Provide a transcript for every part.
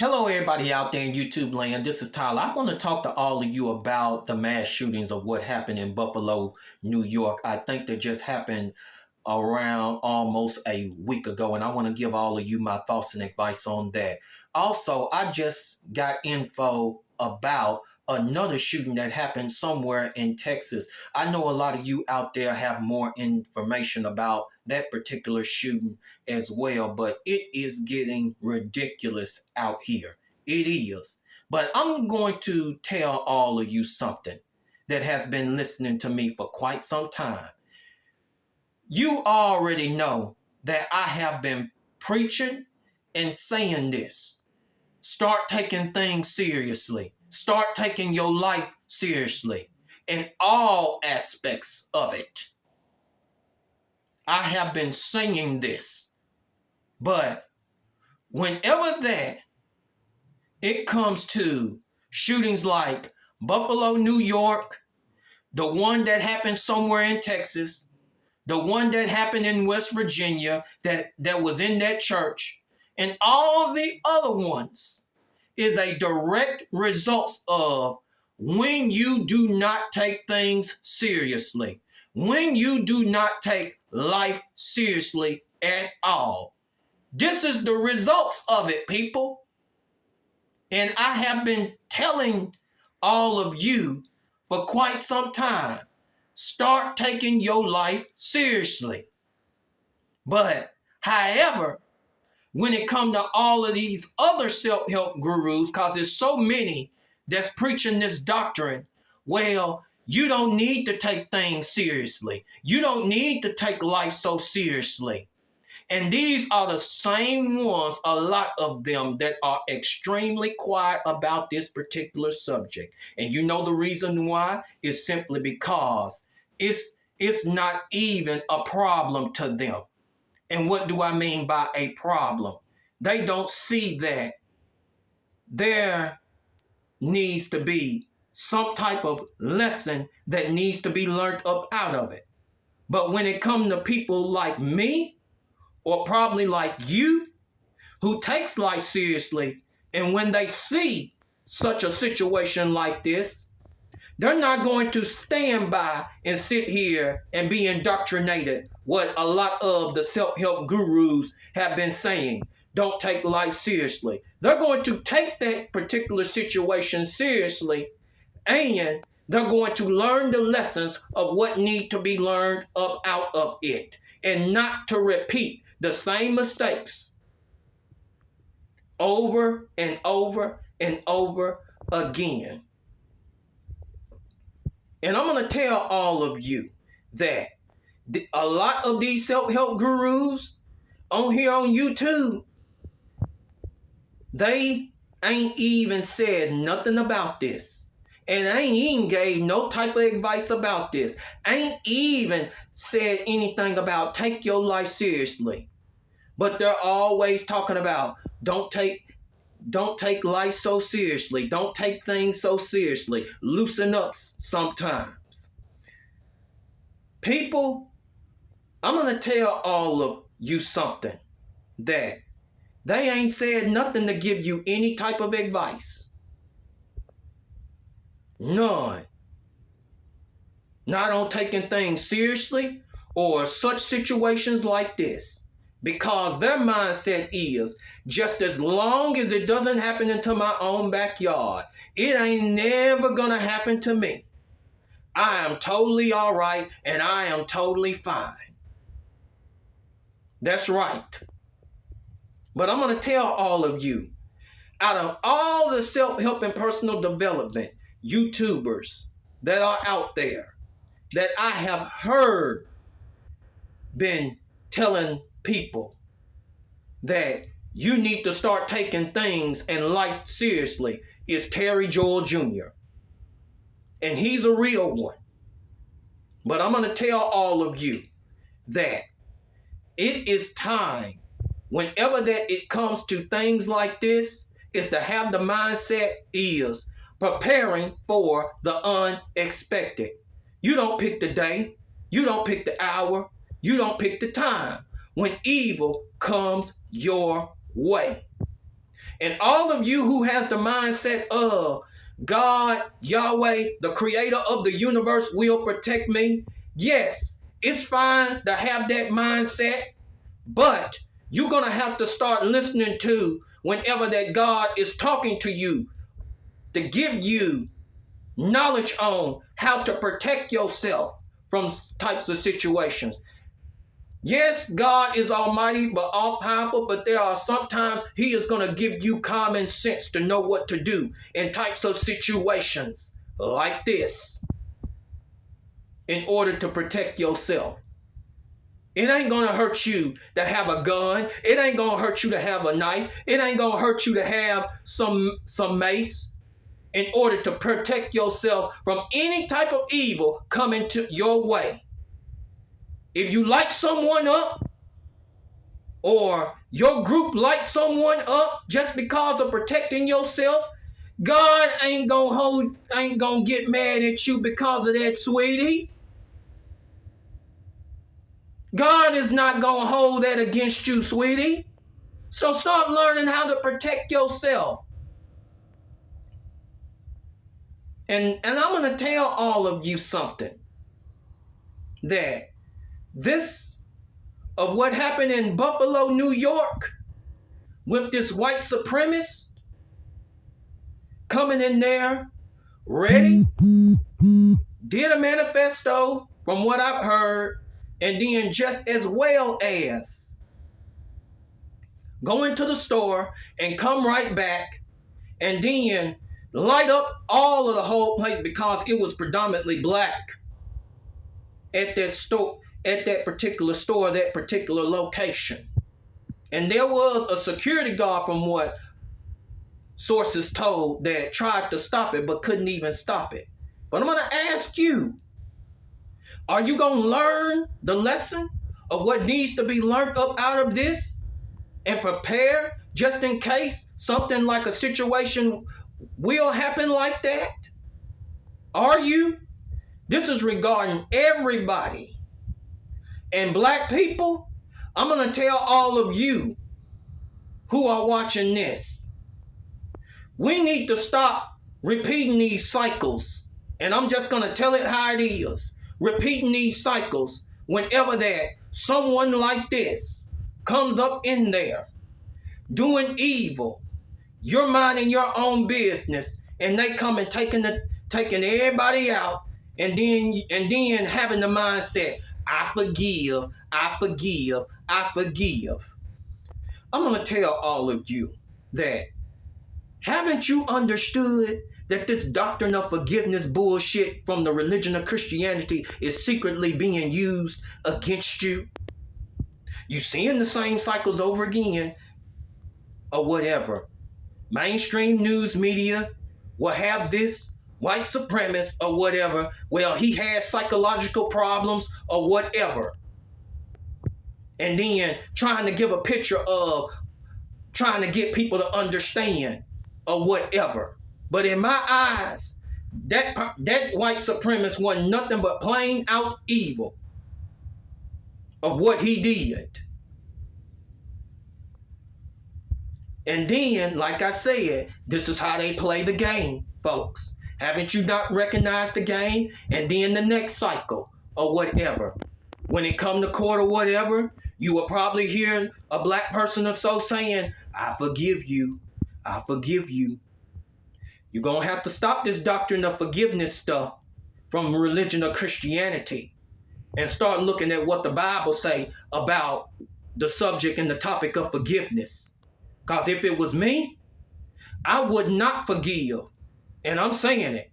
Hello, everybody out there in YouTube land. This is Tyler. I want to talk to all of you about the mass shootings of what happened in Buffalo, New York. I think that just happened around almost a week ago, and I want to give all of you my thoughts and advice on that. Also, I just got info about another shooting that happened somewhere in Texas. I know a lot of you out there have more information about that particular shooting as well, but it is getting ridiculous out here. It is. But I'm going to tell all of you something that has been listening to me for quite some time. You already know that I have been preaching and saying this. Start taking things seriously. Start taking your life seriously in all aspects of it. I have been saying this, but whenever that it comes to shootings like Buffalo, New York, the one that happened somewhere in Texas, the one that happened in West Virginia that was in that church, and all the other ones is a direct result of when you do not take things seriously, when you do not take life seriously at all. This is the results of it, people. And I have been telling all of you for quite some time, start taking your life seriously. But however, when it comes to all of these other self-help gurus, because there's so many that's preaching this doctrine, well, you don't need to take things seriously. You don't need to take life so seriously. And these are the same ones, a lot of them, that are extremely quiet about this particular subject. And you know the reason why? Is simply because it's not even a problem to them. And what do I mean by a problem? They don't see that there needs to be some type of lesson that needs to be learned up out of it. But when it comes to people like me, or probably like you, who takes life seriously, and when they see such a situation like this, they're not going to stand by and sit here and be indoctrinated what a lot of the self-help gurus have been saying. Don't take life seriously. They're going to take that particular situation seriously, and they're going to learn the lessons of what need to be learned up out of it, and not to repeat the same mistakes over and over and over again. And I'm going to tell all of you that a lot of these self-help gurus on here on YouTube, they ain't even said nothing about this. And ain't even gave no type of advice about this. Ain't even said anything about take your life seriously. But they're always talking about don't take life so seriously. Don't take things so seriously. Loosen up sometimes. People, I'm going to tell all of you something, that they ain't said nothing to give you any type of advice. None. Not on taking things seriously or such situations like this. Because their mindset is, just as long as it doesn't happen into my own backyard, it ain't never gonna happen to me. I am totally all right and I am totally fine. That's right. But I'm gonna tell all of you, out of all the self-help and personal development YouTubers that are out there, that I have heard been telling people that you need to start taking things and life seriously, is Terry Joel Jr. And he's a real one. But I'm going to tell all of you that it is time, whenever that it comes to things like this, is to have the mindset is preparing for the unexpected. You don't pick the day. You don't pick the hour. You don't pick the time when evil comes your way. And all of you who has the mindset of God, Yahweh, the creator of the universe will protect me. Yes, it's fine to have that mindset, but you're going to have to start listening to whenever that God is talking to you to give you knowledge on how to protect yourself from types of situations. Yes, God is almighty, but all powerful, but there are sometimes he is going to give you common sense to know what to do in types of situations like this in order to protect yourself. It ain't going to hurt you to have a gun. It ain't going to hurt you to have a knife. It ain't going to hurt you to have some mace in order to protect yourself from any type of evil coming to your way. If you light someone up, or your group lights someone up just because of protecting yourself, God ain't gonna get mad at you because of that, sweetie. God is not gonna hold that against you, sweetie. So start learning how to protect yourself. And I'm gonna tell all of you something. That this of what happened in Buffalo, New York, with this white supremacist coming in there, ready, did a manifesto from what I've heard, and then just as well as go into the store and come right back and then light up all of the whole place because it was predominantly black at that store, at that particular store, that particular location. And there was a security guard, from what sources told, that tried to stop it but couldn't even stop it. But I'm going to ask you, are you going to learn the lesson of what needs to be learned up out of this and prepare just in case something like a situation will happen like that? Are you? This is regarding everybody. And black people, I'm going to tell all of you who are watching this, we need to stop repeating these cycles. And I'm just going to tell it how it is. Repeating these cycles whenever that someone like this comes up in there doing evil, you're minding your own business, and they come and taking everybody out, and then having the mindset, I forgive, I forgive, I forgive. I'm going to tell all of you that, haven't you understood that this doctrine of forgiveness bullshit from the religion of Christianity is secretly being used against you? You seeing the same cycles over again, or whatever. Mainstream news media will have this white supremacist or whatever. Well, he has psychological problems or whatever. And then trying to give a picture of trying to get people to understand or whatever. But in my eyes, that white supremacist wasn't nothing but plain out evil of what he did. And then, like I said, this is how they play the game, folks. Haven't you not recognized the game? And then the next cycle or whatever. When it come to court or whatever, you will probably hear a black person or so saying, I forgive you. I forgive you. You're going to have to stop this doctrine of forgiveness stuff from religion or Christianity and start looking at what the Bible say about the subject and the topic of forgiveness. Because if it was me, I would not forgive. And I'm saying it.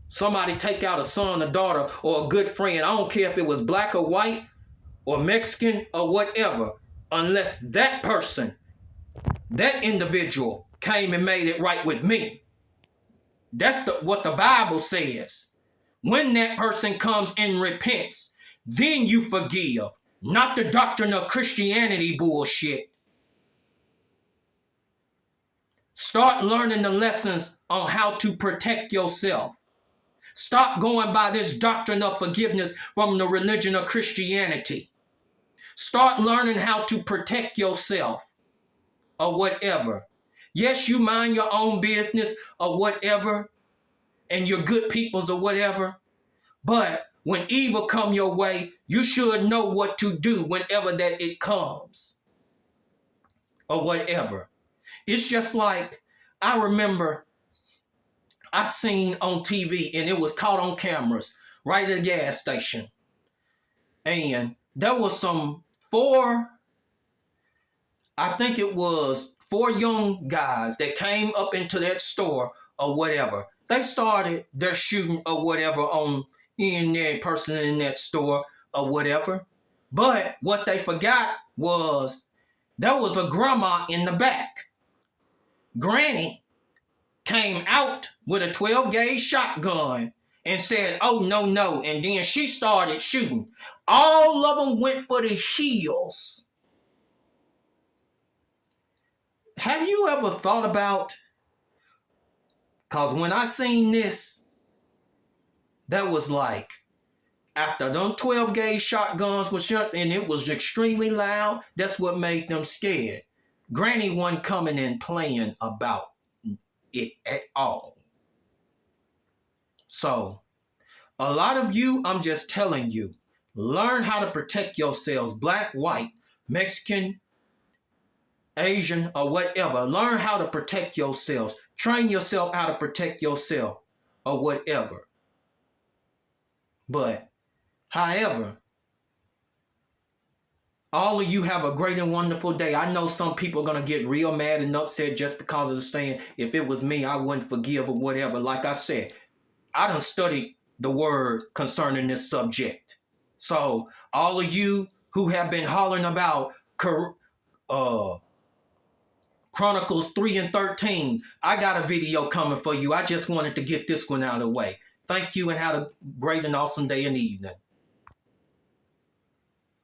Somebody take out a son, a daughter, or a good friend. I don't care if it was black or white or Mexican or whatever, unless that person, that individual came and made it right with me. That's what the Bible says. When that person comes and repents, then you forgive. Not the doctrine of Christianity bullshit. Start learning the lessons on how to protect yourself. Stop going by this doctrine of forgiveness from the religion of Christianity. Start learning how to protect yourself or whatever. Yes, you mind your own business or whatever, and you're good peoples or whatever. But when evil come your way, you should know what to do whenever that it comes or whatever. It's just like I remember I seen on TV and it was caught on cameras right at the gas station. And there was I think it was four young guys that came up into that store or whatever. They started their shooting or whatever on any person in that store or whatever. But what they forgot was there was a grandma in the back. Granny came out with a 12 gauge shotgun and said, "Oh, no, no." And then she started shooting. All of them went for the hills. Have you ever thought about, because when I seen this, that was like, after them 12 gauge shotguns were shot and it was extremely loud, that's what made them scared. Granny wasn't coming and playing about it at all. So, a lot of you, I'm just telling you, learn how to protect yourselves, black, white, Mexican, Asian, or whatever. Learn how to protect yourselves. Train yourself how to protect yourself or whatever. But, however, all of you have a great and wonderful day. I know some people are going to get real mad and upset just because of the saying, if it was me, I wouldn't forgive or whatever. Like I said, I done studied the word concerning this subject. So all of you who have been hollering about Chronicles 3 and 13, I got a video coming for you. I just wanted to get this one out of the way. Thank you and have a great and awesome day and evening.